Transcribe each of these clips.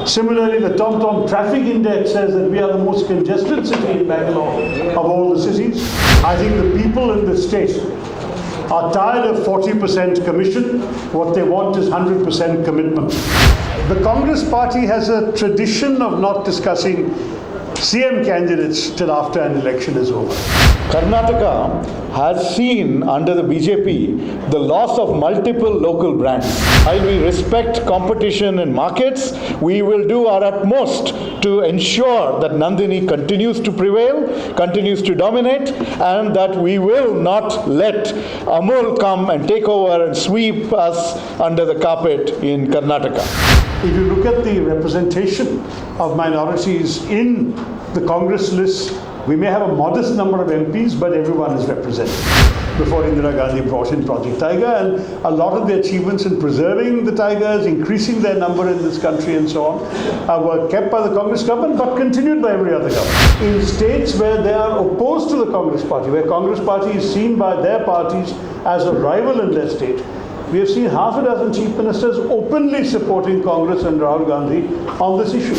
Similarly, the TomTom traffic index says that we are the most congested city in Bangalore of all the cities. I think the people in the state are tired of 40% commission. What they want is 100% commitment. The Congress party has a tradition of not discussing CM candidates till after an election is over. Karnataka has seen under the BJP the loss of multiple local brands. While we respect competition in markets, we will do our utmost to ensure that Nandini continues to prevail, continues to dominate, and that we will not let Amul come and take over and sweep us under the carpet in Karnataka. If you look at the representation of minorities in the Congress list, we may have a modest number of MPs, but everyone is represented. Before Indira Gandhi brought in Project Tiger, and a lot of the achievements in preserving the tigers, increasing their number in this country and so on, were kept by the Congress government, but continued by every other government. In states where they are opposed to the Congress party, where Congress party is seen by their parties as a rival in their state, we have seen half a dozen chief ministers openly supporting Congress and Rahul Gandhi on this issue.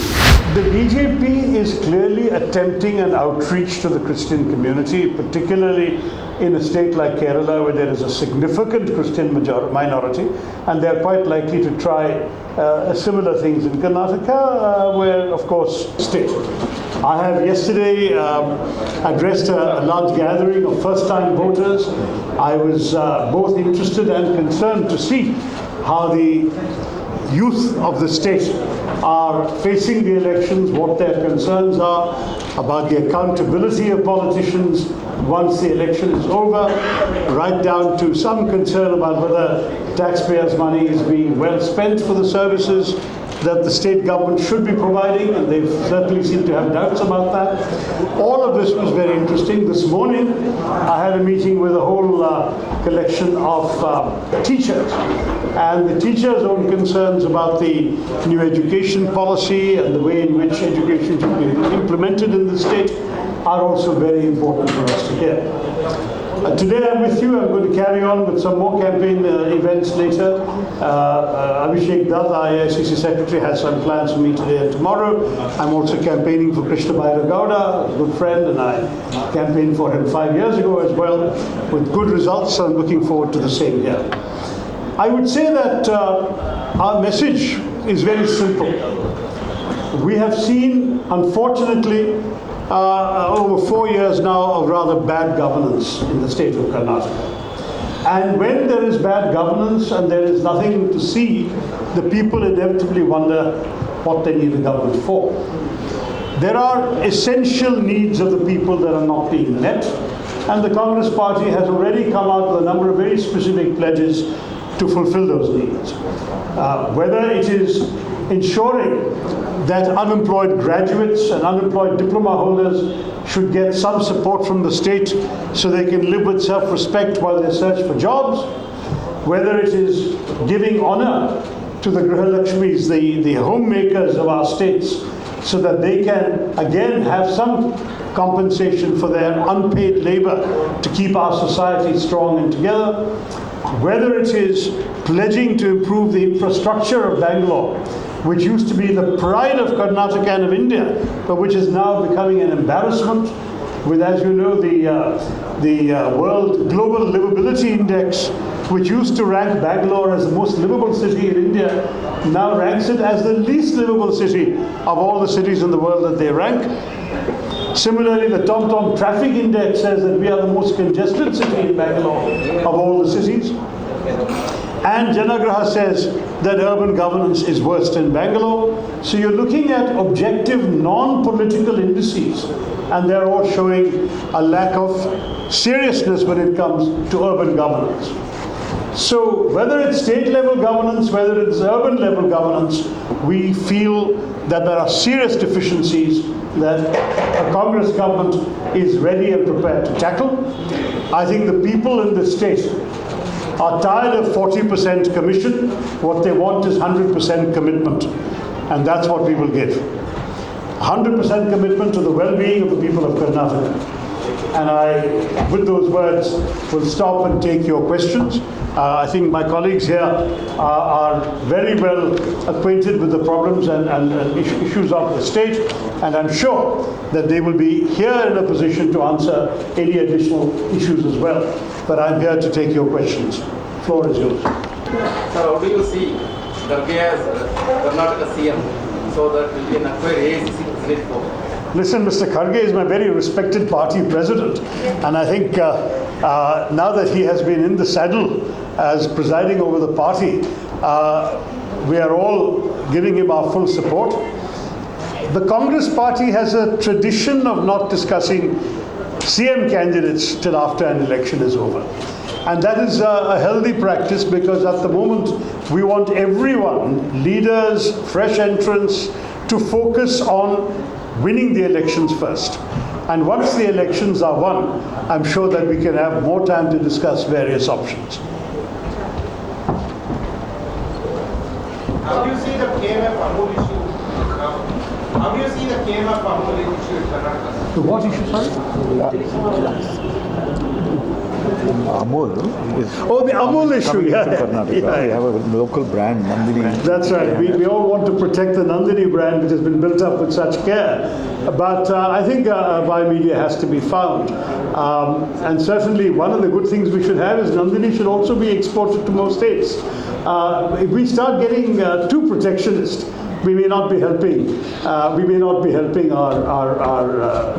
The BJP is clearly attempting an outreach to the Christian community, particularly in a state like Kerala, where there is a significant Christian minority, and they are quite likely to try similar things in Karnataka, where, of course, state. I have yesterday addressed a large gathering of first-time voters. I was both interested and concerned to see how the youth of the state are facing the elections, what their concerns are about the accountability of politicians once the election is over, right down to some concern about whether taxpayers' money is being well spent for the services that the state government should be providing, and they certainly seem to have doubts about that. All of this was very interesting. This morning, I had a meeting with a whole collection of teachers, and the teachers' own concerns about the new education policy and the way in which education should be implemented in the state are also very important for us to hear. Today I'm with you. I'm going to carry on with some more campaign events later. Abhishek Dutt, our AICC Secretary, has some plans for me today and tomorrow. I'm also campaigning for Krishna Bhaira Gowda, a good friend, and I campaigned for him 5 years ago as well, with good results. So I'm looking forward to the same here. I would say that our message is very simple. We have seen, unfortunately, over 4 years now of rather bad governance in the state of Karnataka. And when there is bad governance and there is nothing to see, the people inevitably wonder what they need a government for. There are essential needs of the people that are not being met, and the Congress party has already come out with a number of very specific pledges to fulfill those needs. Whether it is ensuring that unemployed graduates and unemployed diploma holders should get some support from the state so they can live with self-respect while they search for jobs, whether it is giving honor to the Grihalakshmis, the homemakers of our states, so that they can again have some compensation for their unpaid labor to keep our society strong and together, whether it is pledging to improve the infrastructure of Bangalore, which used to be the pride of Karnataka and of India, but which is now becoming an embarrassment with, as you know, the World Global Livability Index, which used to rank Bangalore as the most livable city in India, now ranks it as the least livable city of all the cities in the world that they rank. Similarly, the TomTom traffic index says that we are the most congested city in Bangalore of all the cities. And Janagraha says that urban governance is worst in Bangalore. So you're looking at objective, non-political indices, and they're all showing a lack of seriousness when it comes to urban governance. So whether it's state level governance, whether it's urban level governance, we feel that there are serious deficiencies that a Congress government is ready and prepared to tackle. I think the people in the state are tired of 40% commission. What they want is 100% commitment. And that's what we will give. 100% commitment to the well-being of the people of Karnataka. And I, with those words, will stop and take your questions. I think my colleagues here are very well acquainted with the problems and issues of the state, and I'm sure that they will be here in a position to answer any additional issues as well. But I'm here to take your questions. Floor is yours. Sir, how do you see Kharge as Karnataka CM so that we can acquire AICC Senate for? Listen, Mr. Kharge is my very respected party president, and I think now that he has been in the saddle as presiding over the party, we are all giving him our full support. The Congress party has a tradition of not discussing CM candidates till after an election is over. And that is a healthy practice, because at the moment we want everyone, leaders, fresh entrants, to focus on winning the elections first. And once the elections are won, I'm sure that we can have more time to discuss various options. How do you see the KMF Amul issue? How do you see the KMF Amul issue in Karnataka? The what issue, sorry? Amul is Oh, the Amul issue, yeah. Karnataka. Yeah, We yeah. have a local brand, Nandini. That's right. We all want to protect the Nandini brand, which has been built up with such care. But I think buy media has to be found. And certainly one of the good things we should have is Nandini should also be exported to more states. If we start getting too protectionist, we may not be helping. Our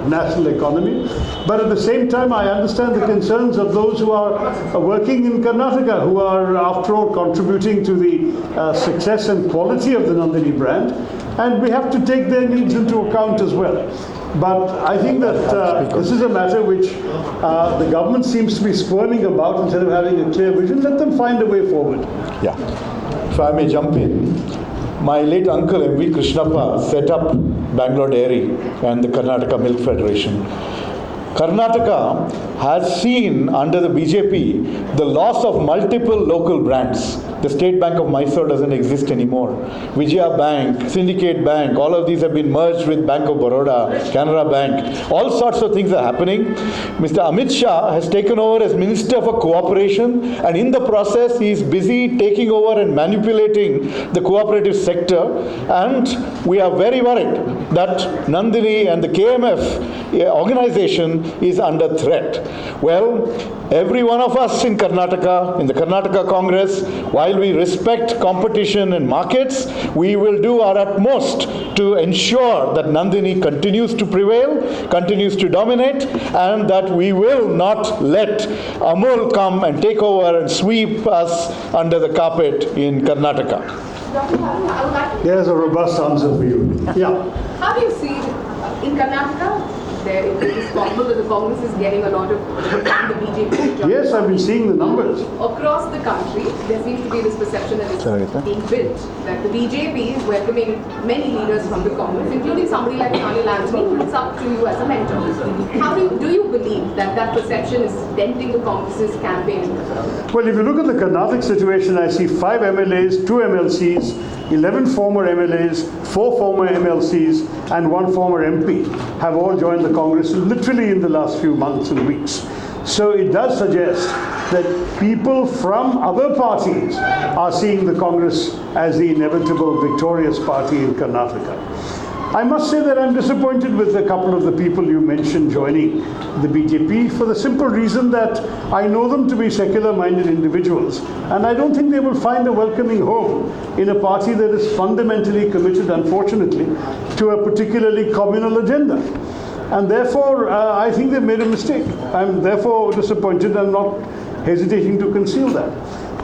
national economy. But at the same time, I understand the concerns of those who are working in Karnataka, who are, after all, contributing to the success and quality of the Nandini brand, and we have to take their needs into account as well. But I think that this is a matter which the government seems to be squirming about instead of having a clear vision. Let them find a way forward. Yeah. If I may jump in, my late uncle M.V. Krishnappa set up Bangalore Dairy and the Karnataka Milk Federation. Karnataka has seen under the BJP the loss of multiple local brands. The State Bank of Mysore doesn't exist anymore. Vijaya Bank, Syndicate Bank, all of these have been merged with Bank of Baroda, Canara Bank. All sorts of things are happening. Mr. Amit Shah has taken over as Minister for Cooperation, and in the process he is busy taking over and manipulating the cooperative sector, and we are very worried that Nandini and the KMF organization is under threat. Well, every one of us in Karnataka, in the Karnataka Congress, while we respect competition in markets, we will do our utmost to ensure that Nandini continues to prevail, continues to dominate, and that we will not let Amul come and take over and sweep us under the carpet in Karnataka. Dr. Tharoor, I would like to There's a robust answer for you. Yeah. How do you see in Karnataka, it is possible that the Congress is getting a lot of from the BJP. Yes, I've been seeing the numbers. Across the country, there seems to be this perception that it's being built, that the BJP is welcoming many leaders from the Congress, including somebody like Anil Anthony, who looks up to you as a mentor. How do you believe that that perception is denting the Congress's campaign? Well, if you look at the Karnataka situation, I see 5 MLAs, 2 MLCs, 11 former MLAs, 4 former MLCs, and 1 former MP have all joined the Congress literally in the last few months and weeks. So it does suggest that people from other parties are seeing the Congress as the inevitable victorious party in Karnataka. I must say that I'm disappointed with a couple of the people you mentioned joining the BJP for the simple reason that I know them to be secular-minded individuals, and I don't think they will find a welcoming home in a party that is fundamentally committed, unfortunately, to a particularly communal agenda. And therefore, I think they've made a mistake. I'm therefore disappointed. I'm not hesitating to conceal that.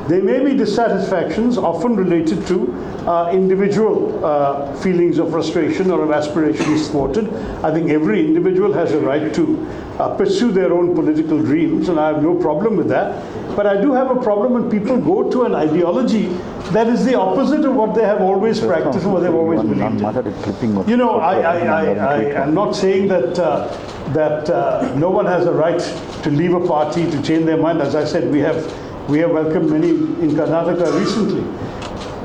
There may be dissatisfactions, often related to individual feelings of frustration or of aspirations thwarted. I think every individual has a right to pursue their own political dreams, and I have no problem with that. But I do have a problem when people go to an ideology that is the opposite of what they have always practiced and what they've always believed in. You know, I am not saying that no one has a right to leave a party, to change their mind. As I said, we have welcomed many in Karnataka recently.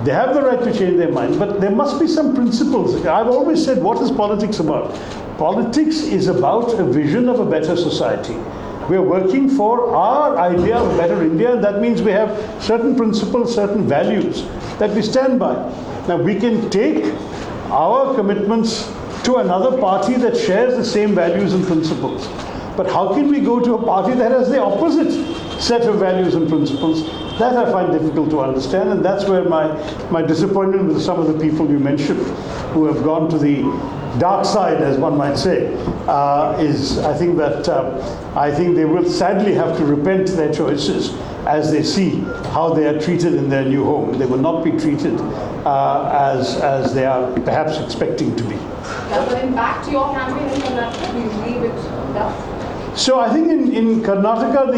They have the right to change their mind, but there must be some principles. I've always said, what is politics about? Politics is about a vision of a better society. We are working for our idea of a better India, and that means we have certain principles, certain values that we stand by. Now, we can take our commitments to another party that shares the same values and principles. But how can we go to a party that has the opposite set of values and principles? That I find difficult to understand, and that's where my disappointment with some of the people you mentioned who have gone to the dark side, as one might say, is I think they will sadly have to repent their choices as they see how they are treated in their new home. They will not be treated as they are perhaps expecting to be. Does that impact your campaign in Karnataka? Do you believe it does? So I think in Karnataka,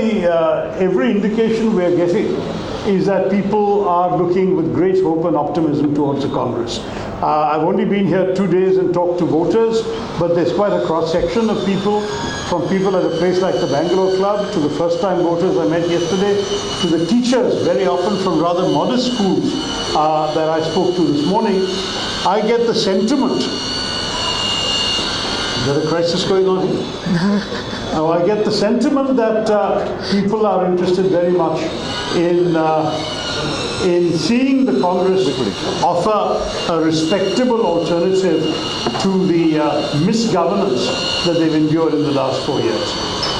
every indication we are getting is that people are looking with great hope and optimism towards the Congress. I've only been here 2 days and talked to voters, but there's quite a cross-section of people, from people at a place like the Bangalore Club, to the first-time voters I met yesterday, to the teachers, very often from rather modest schools that I spoke to this morning. I get the sentiment. Is there a crisis going on here? I get the sentiment that people are interested very much in seeing the Congress offer a respectable alternative to the misgovernance that they've endured in the last 4 years.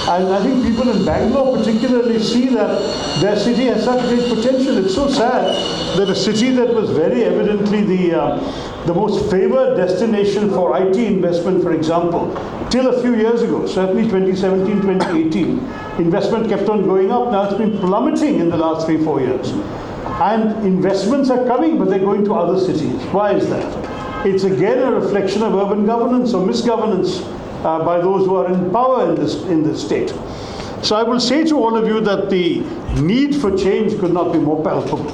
And I think people in Bangalore particularly see that their city has such great potential. It's so sad that a city that was very evidently the most favored destination for IT investment, for example, till a few years ago, certainly 2017, 2018, investment kept on going up. Now it's been plummeting in the last 3-4 years. And investments are coming, but they're going to other cities. Why is that? It's again a reflection of urban governance or misgovernance by those who are in power in this state. So I will say to all of you that the need for change could not be more palpable.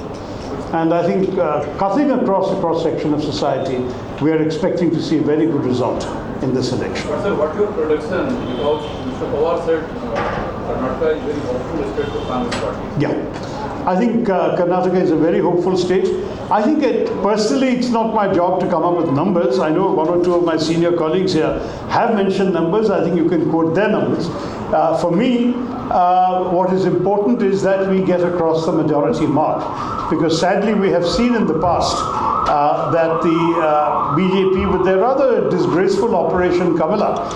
And I think cutting across the cross-section of society, we are expecting to see a very good result in this election. But sir, what your prediction, because Mr. Pawar said Karnataka is very hopeful state to Congress party. Yeah. I think Karnataka is a very hopeful state. I think personally it's not my job to come up with numbers. I know one or two of my senior colleagues here have mentioned numbers. I think you can quote their numbers. For me, what is important is that we get across the majority mark. Because sadly we have seen in the past that the BJP, with their rather disgraceful Operation Kamala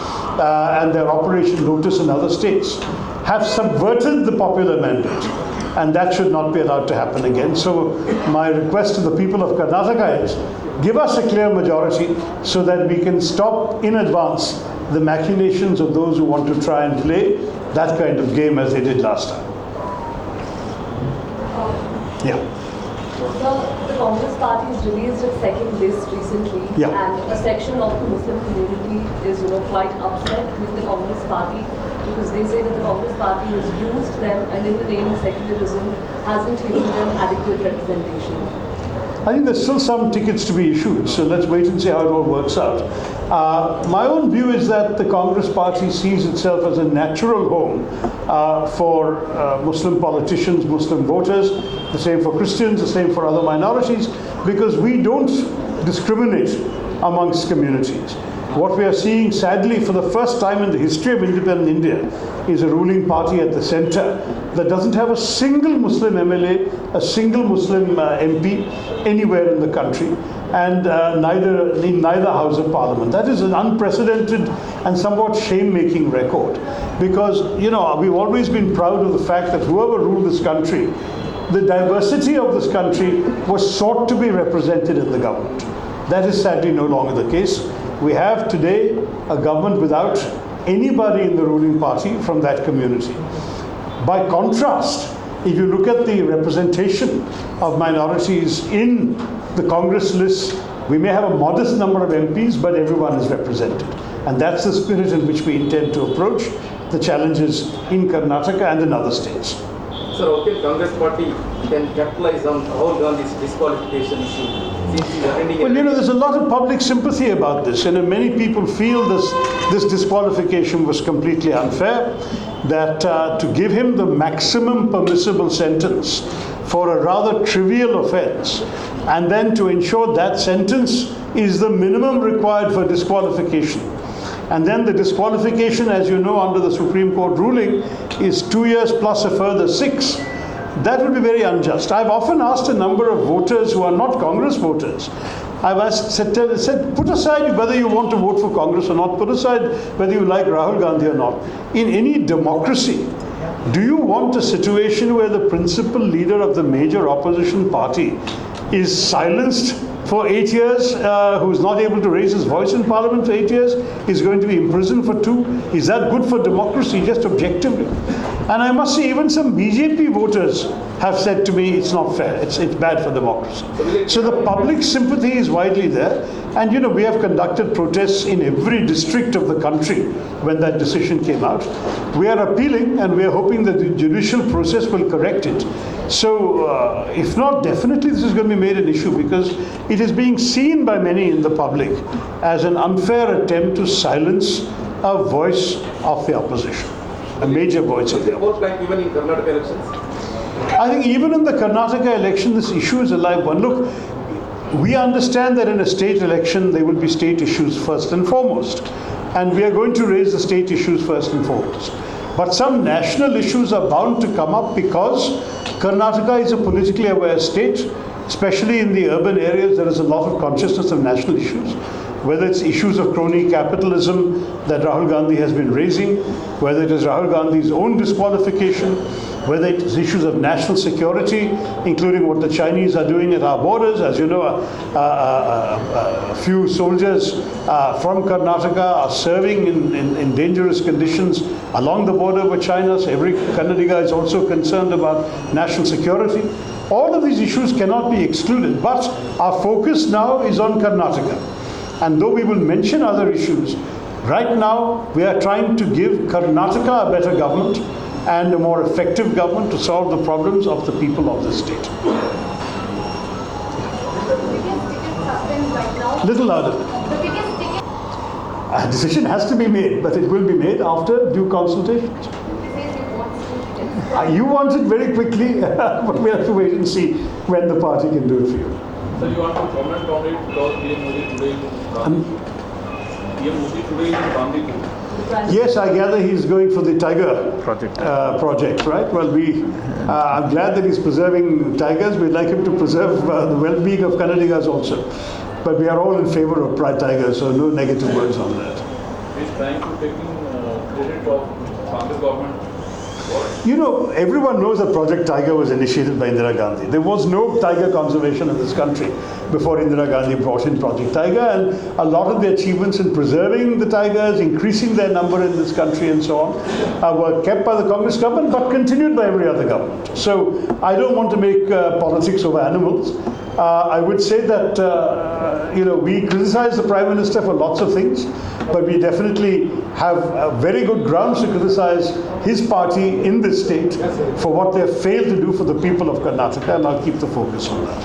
and their Operation Lotus in other states, have subverted the popular mandate. And that should not be allowed to happen again. So my request to the people of Karnataka is, give us a clear majority so that we can stop in advance the machinations of those who want to try and play that kind of game as they did last time. Yeah. So the Congress party has released its second list recently, Yeah. and a section of the Muslim community is, quite upset with the Congress party because they say that the Congress party has used them and in the name of secularism hasn't given them adequate representation. I think there's still some tickets to be issued, so let's wait and see how it all works out. My own view is that the Congress party sees itself as a natural home for Muslim politicians, Muslim voters, the same for Christians, the same for other minorities, because we don't discriminate amongst communities. What we are seeing, sadly, for the first time in the history of independent India, is a ruling party at the center that doesn't have a single Muslim MLA, a single Muslim MP anywhere in the country, and neither House of Parliament. That is an unprecedented and somewhat shame-making record, because we've always been proud of the fact that whoever ruled this country, the diversity of this country was sought to be represented in the government. That is sadly no longer the case. We have today a government without anybody in the ruling party from that community. By contrast, if you look at the representation of minorities in the Congress list, we may have a modest number of MPs, but everyone is represented. And that's the spirit in which we intend to approach the challenges in Karnataka and in other states. Sir, okay, Congress party can capitalize on Rahul Gandhi's disqualification issue. Well, there's a lot of public sympathy about this, and many people feel this disqualification was completely unfair, that to give him the maximum permissible sentence for a rather trivial offense, and then to ensure that sentence is the minimum required for disqualification, And then the disqualification, as you know, under the Supreme Court ruling, is 2 years plus a further 6. That would be very unjust. I've often asked a number of voters who are not Congress voters, said, put aside whether you want to vote for Congress or not, put aside whether you like Rahul Gandhi or not. In any democracy, do you want a situation where the principal leader of the major opposition party is silenced for 8 years, who's not able to raise his voice in Parliament for 8 years, is going to be imprisoned for 2? Is that good for democracy, just objectively? And I must say, even some BJP voters have said to me, it's not fair, it's bad for democracy. So the public sympathy is widely there. And you know, we have conducted protests in every district of the country when that decision came out. We are appealing and we are hoping that the judicial process will correct it. So if not, definitely this is going to be made an issue, because it is being seen by many in the public as an unfair attempt to silence a voice of the opposition, a major voice of the opposition. Both like even in Karnataka elections. I think even in the Karnataka election, this issue is a live one. Look, we understand that in a state election, there will be state issues first and foremost. And we are going to raise the state issues first and foremost. But some national issues are bound to come up because Karnataka is a politically aware state, especially in the urban areas. There is a lot of consciousness of national issues, whether it's issues of crony capitalism that Rahul Gandhi has been raising, whether it is Rahul Gandhi's own disqualification, whether it is issues of national security, including what the Chinese are doing at our borders. As you know, a few soldiers from Karnataka are serving in dangerous conditions along the border with China. So every Kannadiga is also concerned about national security. All of these issues cannot be excluded, but our focus now is on Karnataka. And though we will mention other issues, right now we are trying to give Karnataka a better government and a more effective government to solve the problems of the people of the state. Little louder. A decision has to be made, but it will be made after due consultations. You want it very quickly, but we have to wait and see when the party can do it for you. So you want to comment on it because PM Modi today is in Gandhi. Yes, I gather he's going for the tiger project, right? Well, I'm glad that he's preserving tigers. We'd like him to preserve the well-being of Kannadigas also. But we are all in favor of pride tigers, so no negative words on that. He's trying to take credit of Congress government. You know, everyone knows that Project Tiger was initiated by Indira Gandhi. There was no tiger conservation in this country before Indira Gandhi brought in Project Tiger, and a lot of the achievements in preserving the tigers, increasing their number in this country and so on, were kept by the Congress government but continued by every other government. So I don't want to make politics over animals. I would say that, we criticize the Prime Minister for lots of things, but we definitely have very good grounds to criticize his party in this state for what they have failed to do for the people of Karnataka, and I'll keep the focus on that.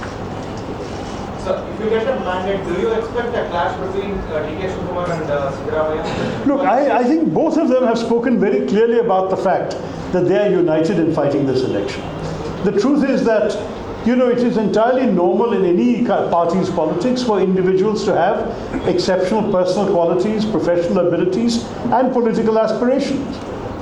So, if you get a mandate, do you expect a clash between DkShivakumar and Siddaramaiah? Look, I think both of them have spoken very clearly about the fact that they are united in fighting this election. The truth is that it is entirely normal in any party's politics for individuals to have exceptional personal qualities, professional abilities, and political aspirations.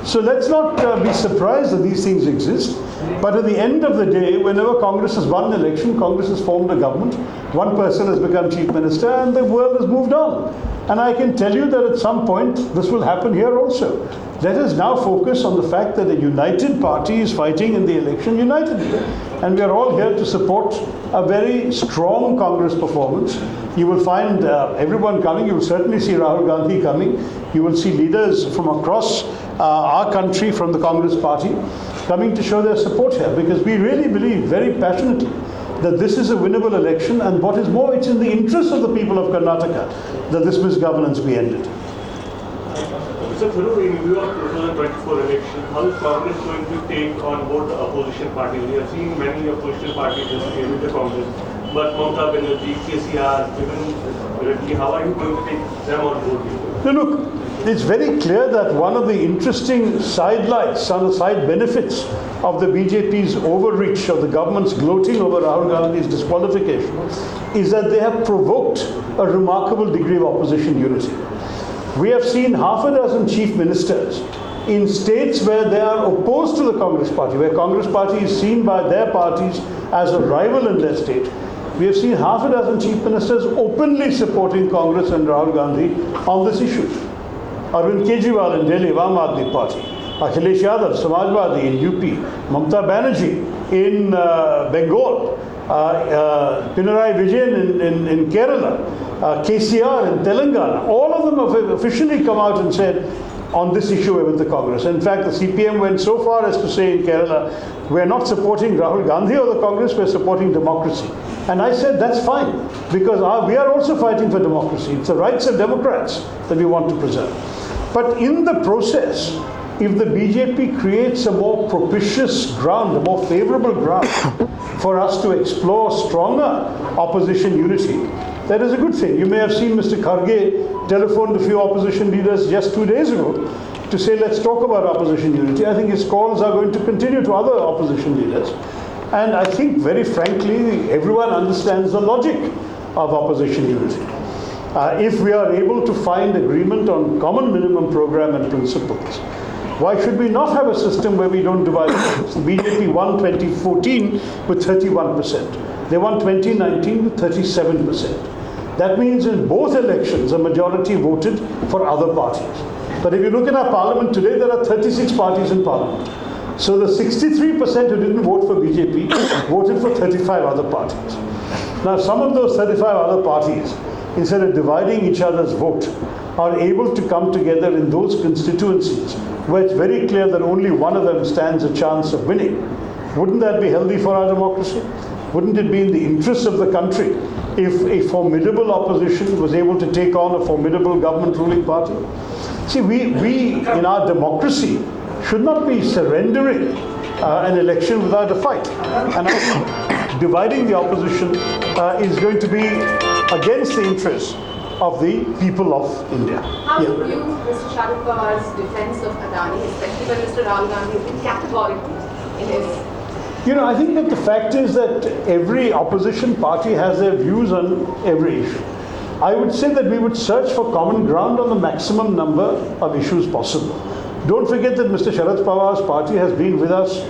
So let's not be surprised that these things exist. But at the end of the day, whenever Congress has won an election, Congress has formed a government, one person has become chief minister, and the world has moved on. And I can tell you that at some point, this will happen here also. Let us now focus on the fact that a united party is fighting in the election unitedly. And we are all here to support a very strong Congress performance. You will find everyone coming. You will certainly see Rahul Gandhi coming. You will see leaders from across our country from the Congress party coming to show their support here, because we really believe very passionately that this is a winnable election, and what is more, it's in the interest of the people of Karnataka that this misgovernance be ended. So, Tharoor, in view of 2024 election, how is Congress going to take on board the opposition parties? We have seen many opposition parties with the Congress, but Mamata Banerjee, KCR, even Reddy, how are you going to take them on board? Now look, it's very clear that one of the interesting sidelights, some of the side benefits of the BJP's overreach, of the government's gloating over Rahul Gandhi's disqualification, is that they have provoked a remarkable degree of opposition unity. We have seen half a dozen chief ministers in states where they are opposed to the Congress party, where Congress party is seen by their parties as a rival in their state. We have seen half a dozen chief ministers openly supporting Congress and Rahul Gandhi on this issue. Arvind Kejriwal in Delhi, Aam Aadmi Party. Akhilesh Yadav, Samajwadi in UP. Mamata Banerjee in Bengal. Pinarayi Vijayan in Kerala. KCR in Telangana. All of them have officially come out and said, on this issue with the Congress. In fact, the CPM went so far as to say in Kerala, we're not supporting Rahul Gandhi or the Congress, we're supporting democracy. And I said, that's fine, because we are also fighting for democracy. It's the rights of Democrats that we want to preserve. But in the process, if the BJP creates a more propitious ground, a more favorable ground for us to explore stronger opposition unity, that is a good thing. You may have seen Mr. Kharge telephoned a few opposition leaders just 2 days ago to say, let's talk about opposition unity. I think his calls are going to continue to other opposition leaders. And I think, very frankly, everyone understands the logic of opposition unity. If we are able to find agreement on common minimum program and principles, why should we not have a system where we don't divide votes? The BJP won 2014 with 31%. They won 2019 with 37%. That means in both elections, a majority voted for other parties. But if you look at our parliament today, there are 36 parties in parliament. So the 63% who didn't vote for BJP voted for 35 other parties. Now, some of those 35 other parties, instead of dividing each other's vote, are able to come together in those constituencies where it's very clear that only one of them stands a chance of winning. Wouldn't that be healthy for our democracy? Wouldn't it be in the interest of the country if a formidable opposition was able to take on a formidable government ruling party? See, we in our democracy should not be surrendering an election without a fight. And I think dividing the opposition is going to be against the interests of the people of India. How do you view Mr. Sharad Pawar's defense of Adani, especially when Mr. Rahul Gandhi has been categorical in his... You know, I think that the fact is that every opposition party has their views on every issue. I would say that we would search for common ground on the maximum number of issues possible. Don't forget that Mr. Sharad Pawar's party has been with us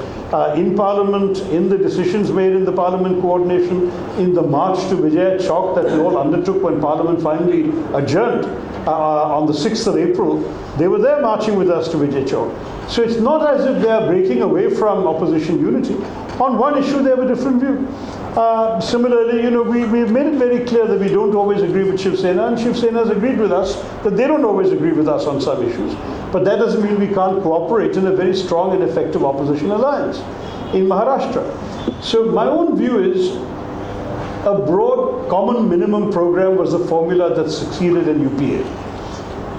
in Parliament, in the decisions made in the Parliament coordination, in the march to Vijay Chowk that we all undertook when Parliament finally adjourned on the 6th of April. They were there marching with us to Vijay Chowk. So it's not as if they are breaking away from opposition unity. On one issue, they have a different view. Similarly, you know, we've made it very clear that we don't always agree with Shiv Sena, and Shiv Sena has agreed with us that they don't always agree with us on some issues. But that doesn't mean we can't cooperate in a very strong and effective opposition alliance in Maharashtra. So my own view is a broad common minimum program was the formula that succeeded in UPA.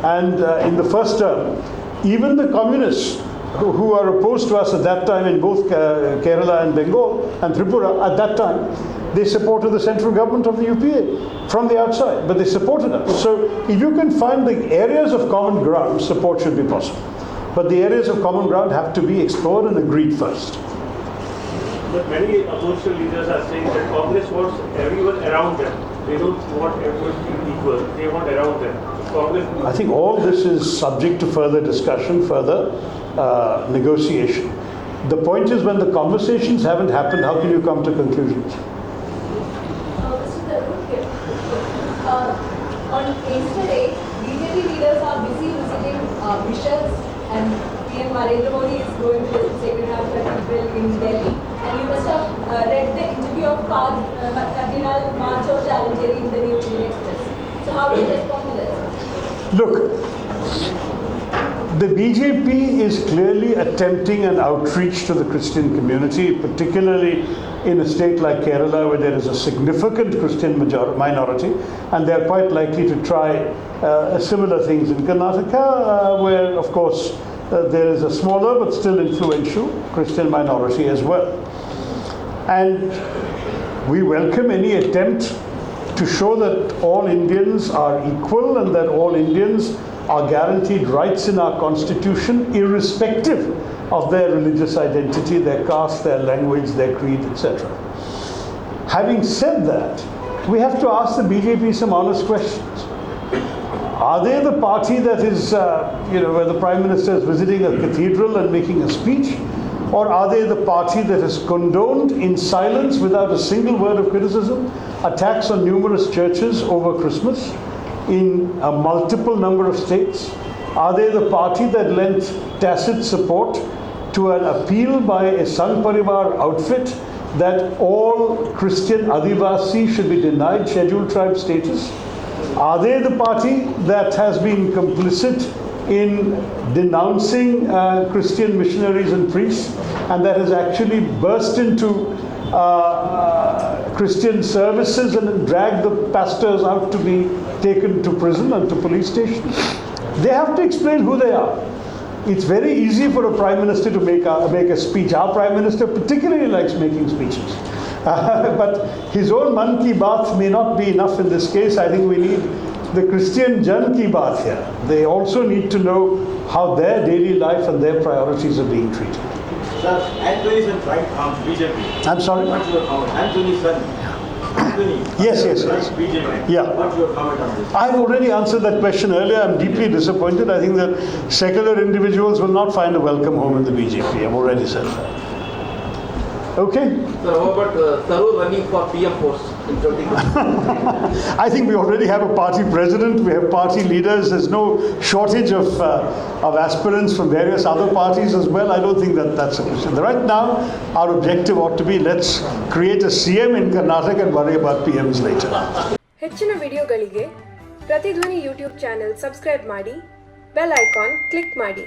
And in the first term, even the communists who are opposed to us at that time in both Kerala and Bengal and Tripura at that time, they supported the central government of the UPA from the outside, but they supported us. So if you can find the areas of common ground, support should be possible. But the areas of common ground have to be explored and agreed first. But many opposition leaders are saying that Congress wants everyone around them. They don't want everyone to be equal. They want around them. Congress. I think all this is subject to further discussion, further negotiation. The point is, when the conversations haven't happened, how can you come to conclusions? Mr. Tharoor, on yesterday, BJP leaders are busy visiting bishops, and PM Narendra Modi is going to visit Sacred Heart Cathedral in Delhi. And you must have read the interview of Cardinal Marcio Challengeri in the New Indian Express. So how do you respond to this? Look, the BJP is clearly attempting an outreach to the Christian community, particularly in a state like Kerala, where there is a significant Christian minority, and they are quite likely to try similar things in Karnataka, where, of course, there is a smaller but still influential Christian minority as well. And we welcome any attempt to show that all Indians are equal and that all Indians are guaranteed rights in our constitution, irrespective of their religious identity, their caste, their language, their creed, etc. Having said that, we have to ask the BJP some honest questions. Are they the party that is, where the Prime Minister is visiting a cathedral and making a speech? Or are they the party that has condoned in silence, without a single word of criticism, attacks on numerous churches over Christmas in a multiple number of states? Are they the party that lent tacit support to an appeal by a Sangh Parivar outfit that all Christian Adivasi should be denied scheduled tribe status? Are they the party that has been complicit in denouncing Christian missionaries and priests, and that has actually burst into Christian services and dragged the pastors out to be taken to prison and to police stations? They have to explain who they are. It's very easy for a Prime Minister to make a speech. Our Prime Minister particularly likes making speeches. But his own Man Ki Baat may not be enough in this case. I think we need the Christian Jan Ki Baat here. They also need to know how their daily life and their priorities are being treated. Sir, Anthony's in right from BJP. I'm sorry? What's your comment? Anthony's son. Anthony. Yes. BJP. Yeah. What's your comment on this? I've already answered that question earlier. I'm deeply disappointed. I think that secular individuals will not find a welcome home in the BJP. I've already said that. Okay? Sir, how about Tharoor running for PM post in 2020? I think we already have a party president. We have party leaders. There's no shortage of aspirants from various other parties as well. I don't think that that's a question. Right now, our objective ought to be, let's create a CM in Karnataka and worry about PMs later. ಹೆಚ್ಚಿನ ವಿಡಿಯೋಗಳಿಗೆ ಪ್ರತಿಧ್ವನಿ YouTube channel subscribe ಮಾಡಿ, bell icon click ಮಾಡಿ.